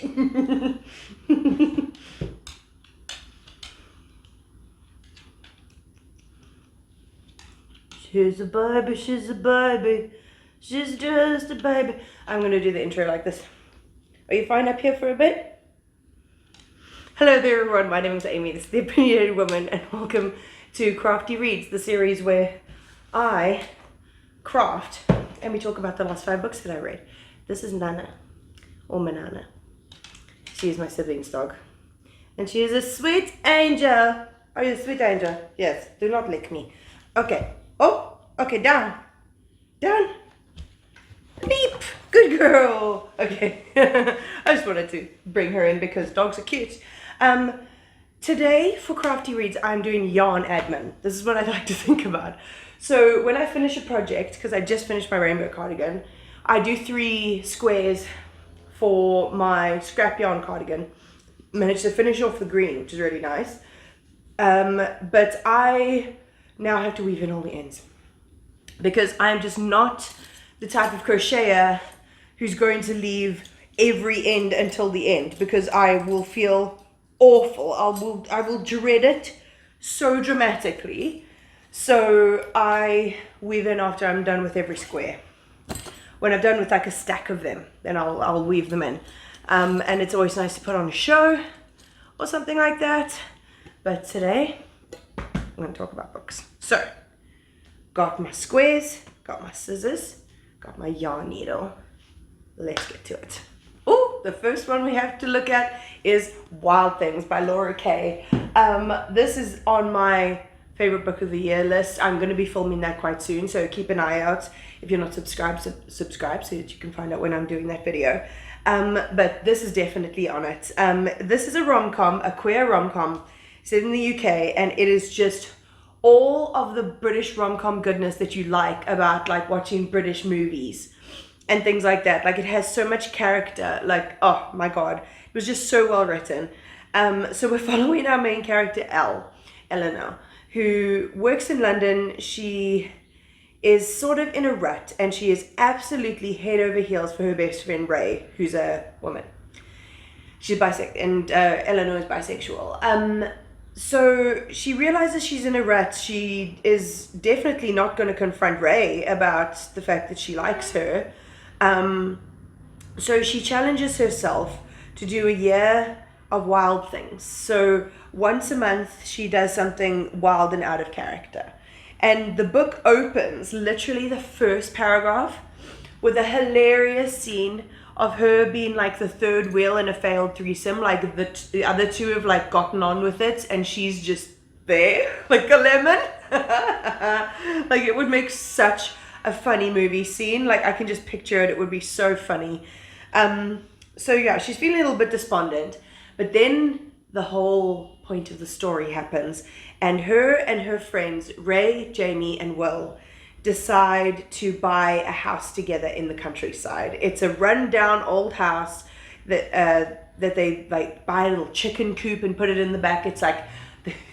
She's a baby, she's a baby, she's just a baby. I'm going to do the intro like this. Are you fine up here for a bit? Hello there everyone, my name is Amy, this is the Opinionated Woman, and welcome to Crafty Reads, the series where I craft and we talk about the last 5 books that I read. This is Nana, or Manana. She is my sibling's dog. And she is a sweet angel. Are you a sweet angel? Yes, do not lick me. Okay. Oh, okay, down. Down. Beep. Good girl. Okay. I just wanted to bring her in because dogs are cute. Today for Crafty Reads, I'm doing yarn admin. This is what I like to think about. So when I finish a project, because I just finished my rainbow cardigan, I do 3 squares for my scrap yarn cardigan. Managed to finish off the green, which is really nice. But I now have to weave in all the ends because I'm just not the type of crocheter who's going to leave every end until the end, because I will feel awful. I will dread it so dramatically. So I weave in after I'm done with every square. When I'm done with like a stack of them, then I'll weave them in. And it's always nice to put on a show or something like that. But today, I'm going to talk about books. So, got my squares, got my scissors, got my yarn needle. Let's get to it. Oh, the first one we have to look at is Wild Things by Laura Kay. This is on my favorite book of the year list. I'm going to be filming that quite soon, so keep an eye out. If you're not subscribed, subscribe so that you can find out when I'm doing that video. But this is definitely on it. This is a rom-com, a queer rom-com set in the UK, and it is just all of the British rom-com goodness that you like about like watching British movies and things like that. Like, it has so much character, like, oh my god, it was just so well written. So we're following our main character Eleanor, who works in London. She is sort of in a rut, and she is absolutely head over heels for her best friend Ray, who's a woman. She's bisexual, and Eleanor is bisexual. So she realizes she's in a rut. She is definitely not going to confront Ray about the fact that she likes her. So she challenges herself to do a year of wild things. So once a month, she does something wild and out of character. And the book opens, literally the first paragraph, with a hilarious scene of her being like the third wheel in a failed threesome. Like the other two have like gotten on with it, and she's just there like a lemon. Like, it would make such a funny movie scene. Like, I can just picture it. It would be so funny. So yeah, she's feeling a little bit despondent, but then the whole point of the story happens, and her friends Ray, Jamie, and Will decide to buy a house together in the countryside. It's a rundown old house that they like buy a little chicken coop and put it in the back. It's like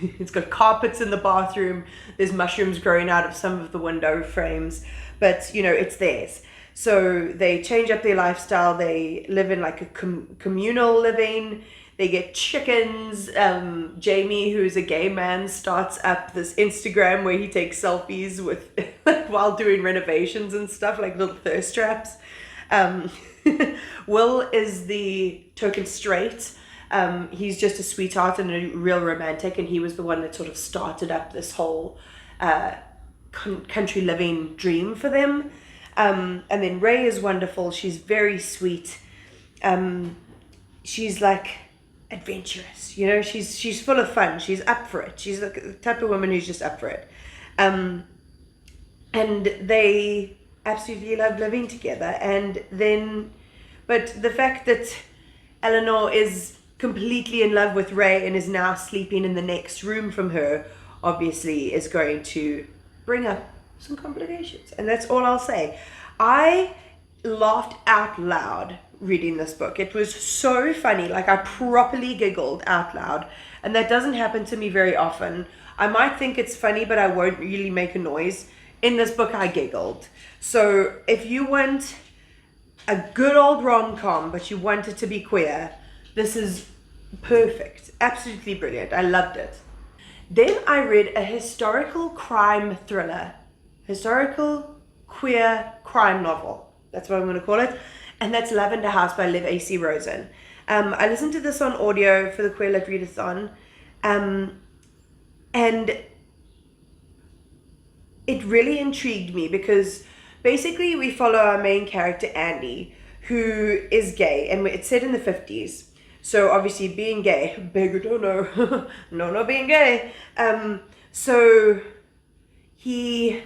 it's got carpets in the bathroom. There's mushrooms growing out of some of the window frames, but you know, it's theirs. So they change up their lifestyle. They live in like a communal living. They get chickens. Jamie, who's a gay man, starts up this Instagram where he takes selfies with while doing renovations and stuff, like little thirst traps. Will is the token straight. He's just a sweetheart and a real romantic, and he was the one that sort of started up this whole country living dream for them. And then Ray is wonderful. She's very sweet. She's like adventurous, you know, she's full of fun. She's up for it. She's the type of woman who's just up for it. And they absolutely love living together. And then, but the fact that Eleanor is completely in love with Ray and is now sleeping in the next room from her, obviously is going to bring up some complications. And that's all I'll say. I laughed out loud reading this book. It was so funny. Like, I properly giggled out loud, and that doesn't happen to me very often. I might think it's funny, but I won't really make a noise. In this book, I giggled. So if you want a good old rom-com, but you want it to be queer, this is perfect. Absolutely brilliant. I loved it. Then I read a historical crime thriller. Historical queer crime novel. That's what I'm going to call it. And that's Lavender House by Liv A.C. Rosen. I listened to this on audio for the Queer Lit Readathon. And it really intrigued me because basically we follow our main character, Andy, who is gay. And it's set in the 50s. So obviously being gay, big no, no being gay. So he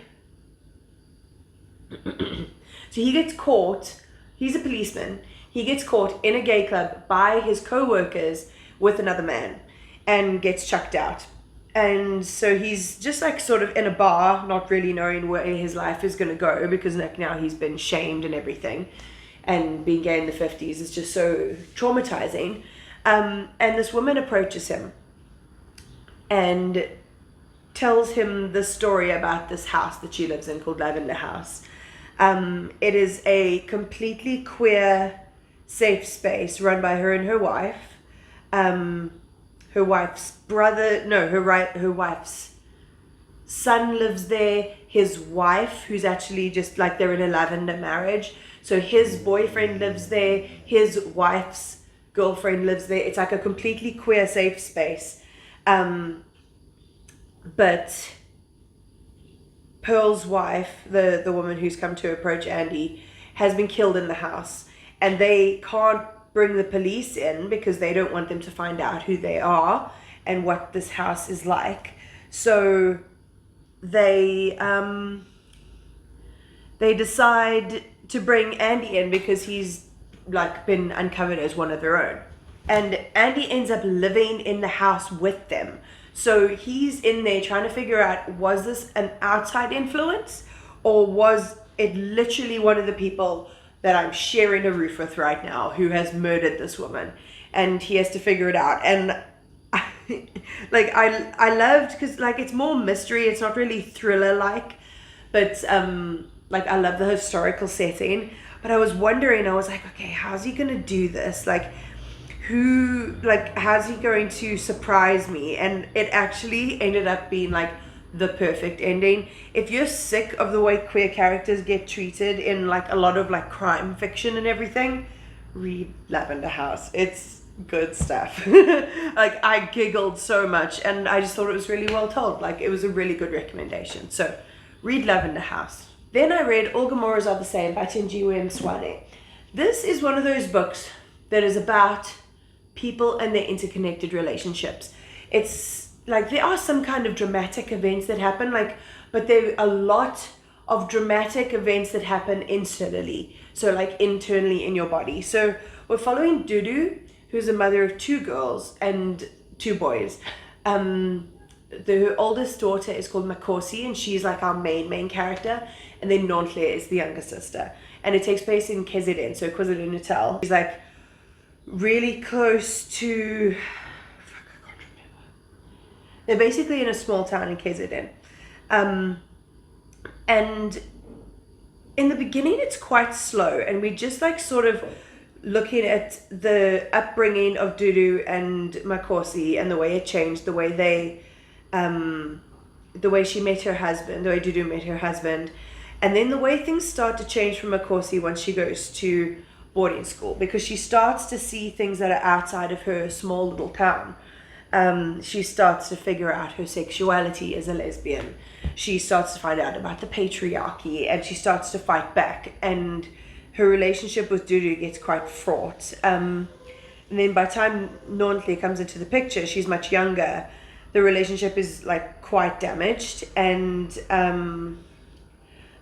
gets caught. He's a policeman. He gets caught in a gay club by his co-workers with another man and gets chucked out. And so he's just like sort of in a bar, not really knowing where his life is going to go because like now he's been shamed and everything. And being gay in the 50s is just so traumatizing. And this woman approaches him and tells him the story about this house that she lives in called Lavender House. It is a completely queer, safe space run by her and her wife. Her wife's son lives there. His wife, who's actually just like they're in a lavender marriage. So his boyfriend lives there. His wife's girlfriend lives there. It's like a completely queer, safe space. But Pearl's wife, the woman who's come to approach Andy, has been killed in the house. And they can't bring the police in because they don't want them to find out who they are and what this house is like. So they decide to bring Andy in because he's like been uncovered as one of their own. And Andy ends up living in the house with them. So he's in there trying to figure out, was this an outside influence or was it literally one of the people that I'm sharing a roof with right now who has murdered this woman? And he has to figure it out. And I loved, because like it's more mystery, it's not really thriller like, but like I love the historical setting. But I was wondering, I was like, okay, how's he gonna do this? Like how's he going to surprise me? And it actually ended up being like the perfect ending. If you're sick of the way queer characters get treated in like a lot of like crime fiction and everything, read Lavender House. It's good stuff. Like I giggled so much and I just thought it was really well told. Like it was a really good recommendation. So read Lavender House. Then I read All Gomorrahs Are the Same by Thenjiwe and Mswane. This is one of those books that is about people and their interconnected relationships. It's like there are some kind of dramatic events that happen, like, but there are a lot of dramatic events that happen internally. So like internally in your body. So we're following Dudu, who's a mother of 2 girls and 2 boys. Her oldest daughter is called Mukherjee, and she's like our main character. And then Nontle is the younger sister. And it takes place in KZN, so KwaZulu-Natal. She's like really close to, I can't remember. They're basically in a small town in KZN. And in the beginning, it's quite slow. And we just like sort of looking at the upbringing of Dudu and Mukherjee and the way it changed, the way they, the way she met her husband, the way Dudu met her husband. And then the way things start to change for Mukherjee once she goes to boarding school, because she starts to see things that are outside of her small little town. She starts to figure out her sexuality as a lesbian. She starts to find out about the patriarchy and she starts to fight back. And her relationship with Dudu gets quite fraught. And then by the time Nontle comes into the picture, she's much younger. The relationship is like quite damaged, and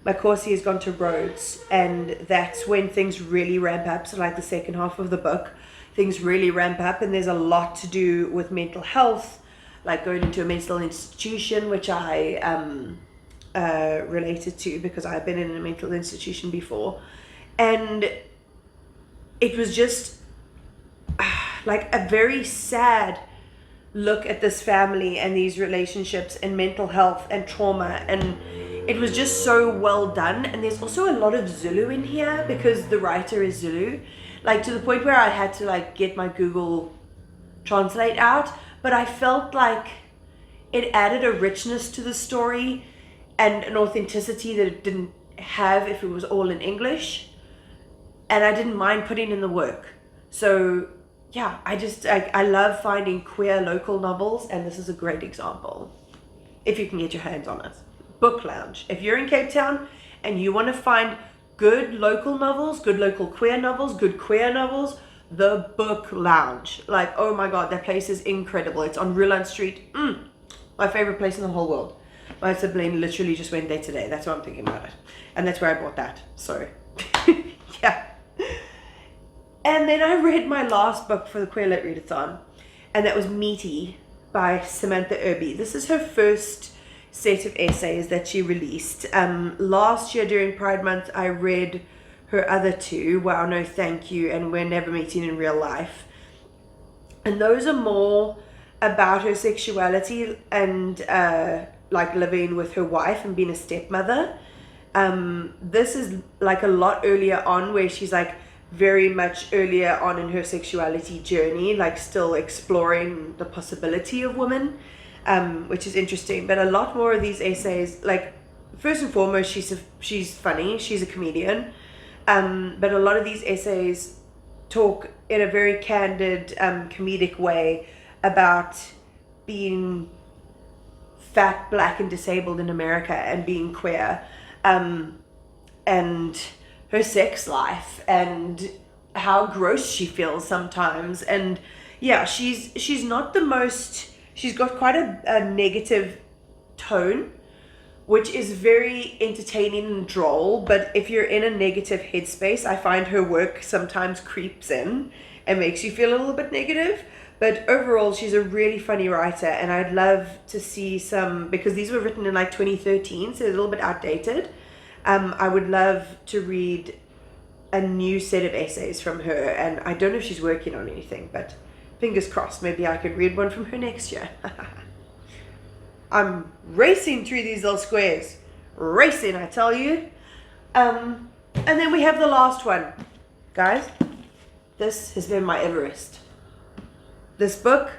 Mukherjee has gone to Rhodes, and that's when things really ramp up. So like the second half of the book, things really ramp up, and there's a lot to do with mental health, like going into a mental institution, which I related to because I've been in a mental institution before. And it was just like a very sad look at this family and these relationships and mental health and trauma. And it was just so well done. And there's also a lot of Zulu in here because the writer is Zulu, like to the point where I had to like get my Google Translate out. But I felt like it added a richness to the story and an authenticity that it didn't have if it was all in English. And I didn't mind putting in the work. So yeah, I love finding queer local novels, and this is a great example if you can get your hands on it. Book Lounge. If you're in Cape Town and you want to find good local novels, good local queer novels, good queer novels, the Book Lounge. Like, oh my god, that place is incredible. It's on Ruland Street. My favorite place in the whole world. My sibling literally just went there today. That's what I'm thinking about it. And that's where I bought that. So, yeah. And then I read my last book for the Queer Lit Readathon, and that was Meaty by Samantha Irby. This is her first set of essays that she released. Last year during Pride Month, I read her other two, Wow, No Thank You, and We're Never Meeting in Real Life. And those are more about her sexuality and like living with her wife and being a stepmother. This is like a lot earlier on, where she's like very much earlier on in her sexuality journey, like still exploring the possibility of women, which is interesting. But a lot more of these essays, like first and foremost, she's funny, she's a comedian, but a lot of these essays talk in a very candid, comedic way about being fat, black, and disabled in America and being queer, and her sex life and how gross she feels sometimes. And yeah, she's not the most, she's got quite a negative tone, which is very entertaining and droll. But if you're in a negative headspace, I find her work sometimes creeps in and makes you feel a little bit negative. But overall, she's a really funny writer, and I'd love to see some, because these were written in like 2013, so they're a little bit outdated. I would love to read a new set of essays from her, and I don't know if she's working on anything, but fingers crossed, maybe I could read one from her next year. I'm racing through these little squares. Racing, I tell you. And then we have the last one. Guys, this has been my Everest. This book,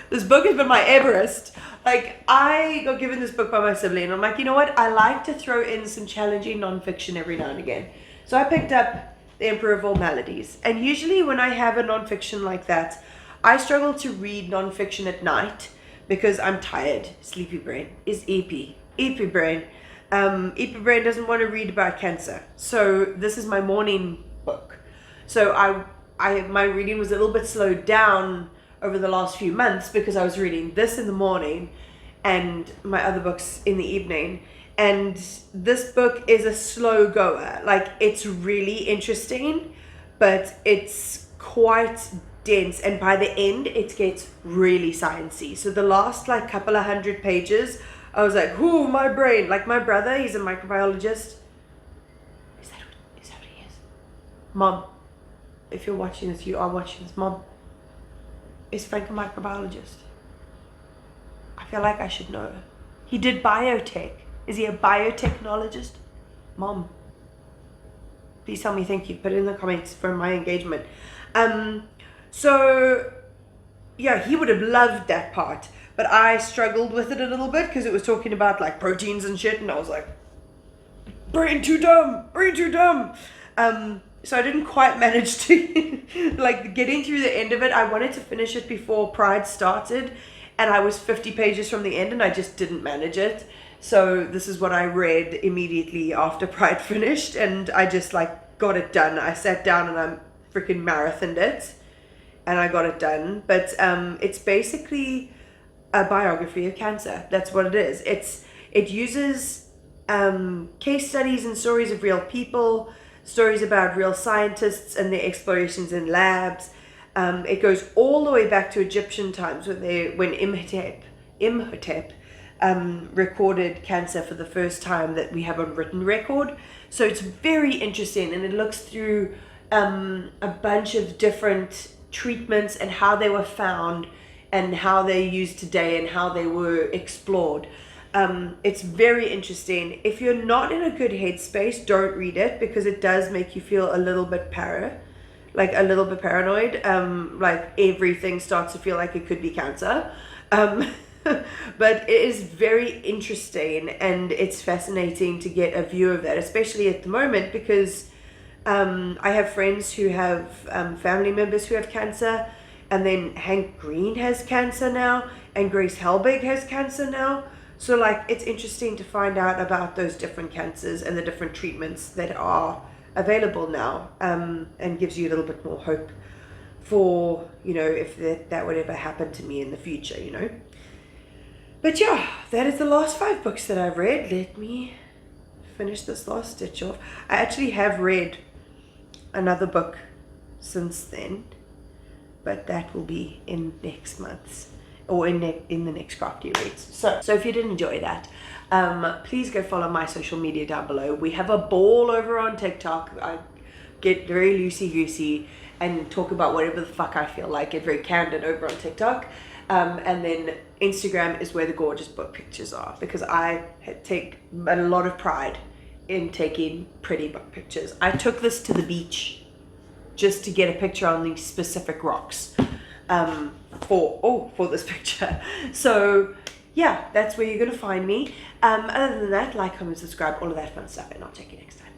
this book has been my Everest. Like, I got given this book by my sibling, and I'm like, you know what? I like to throw in some challenging nonfiction every now and again. So I picked up The Emperor of All Maladies. And usually when I have a nonfiction like that, I struggle to read nonfiction at night because I'm tired. Sleepy brain is EP. EP brain. EP brain doesn't want to read about cancer. So this is my morning book. So my reading was a little bit slowed down over the last few months because I was reading this in the morning and my other books in the evening. And this book is a slow goer. Like, it's really interesting, but it's quite dense. And by the end, it gets really sciencey. So the last like couple of 100 pages, I was like, ooh, my brain. Like, my brother, he's a microbiologist. Is that what he is? Mom, if you're watching this, you are watching this. Mom, is Frank a microbiologist? I feel like I should know. He did biotech. Is he a biotechnologist? Mom, please tell me thank you. Put it in the comments for my engagement. So yeah, he would have loved that part, but I struggled with it a little bit because it was talking about like proteins and shit, and I was like, brain too dumb. So I didn't quite manage to like getting through the end of it. I wanted to finish it before Pride started, and I was 50 pages from the end, and I just didn't manage it. So this is what I read immediately after Pride finished, and I just like got it done. I sat down and I freaking marathoned it, and I got it done. But it's basically a biography of cancer. That's what it is. It uses case studies and stories of real people, stories about real scientists and their explorations in labs. It goes all the way back to Egyptian times when Imhotep recorded cancer for the first time that we have on written record. So it's very interesting, and it looks through a bunch of different treatments and how they were found and how they're used today and how they were explored. It's very interesting. If you're not in a good headspace, don't read it, because it does make you feel a little bit paranoid. Like everything starts to feel like it could be cancer. But it is very interesting, and it's fascinating to get a view of that, especially at the moment, because I have friends who have family members who have cancer, and then Hank Green has cancer now, and Grace Helbig has cancer now. So like, it's interesting to find out about those different cancers and the different treatments that are available now, and gives you a little bit more hope for, you know, if that would ever happen to me in the future, you know. But yeah, that is the last 5 books that I've read. Let me finish this last stitch off. I actually have read another book since then, but that will be in next month's, or in the next Crafty reads. So if you did enjoy that, please go follow my social media down below. We have a ball over on TikTok. I get very loosey-goosey and talk about whatever the fuck I feel like. Get very candid over on TikTok. And then Instagram is where the gorgeous book pictures are, because I take a lot of pride in taking pretty book pictures. I took this to the beach just to get a picture on these specific rocks for this picture. So yeah, that's where you're gonna find me. Other than that, like, comment, subscribe, all of that fun stuff, and I'll check you next time.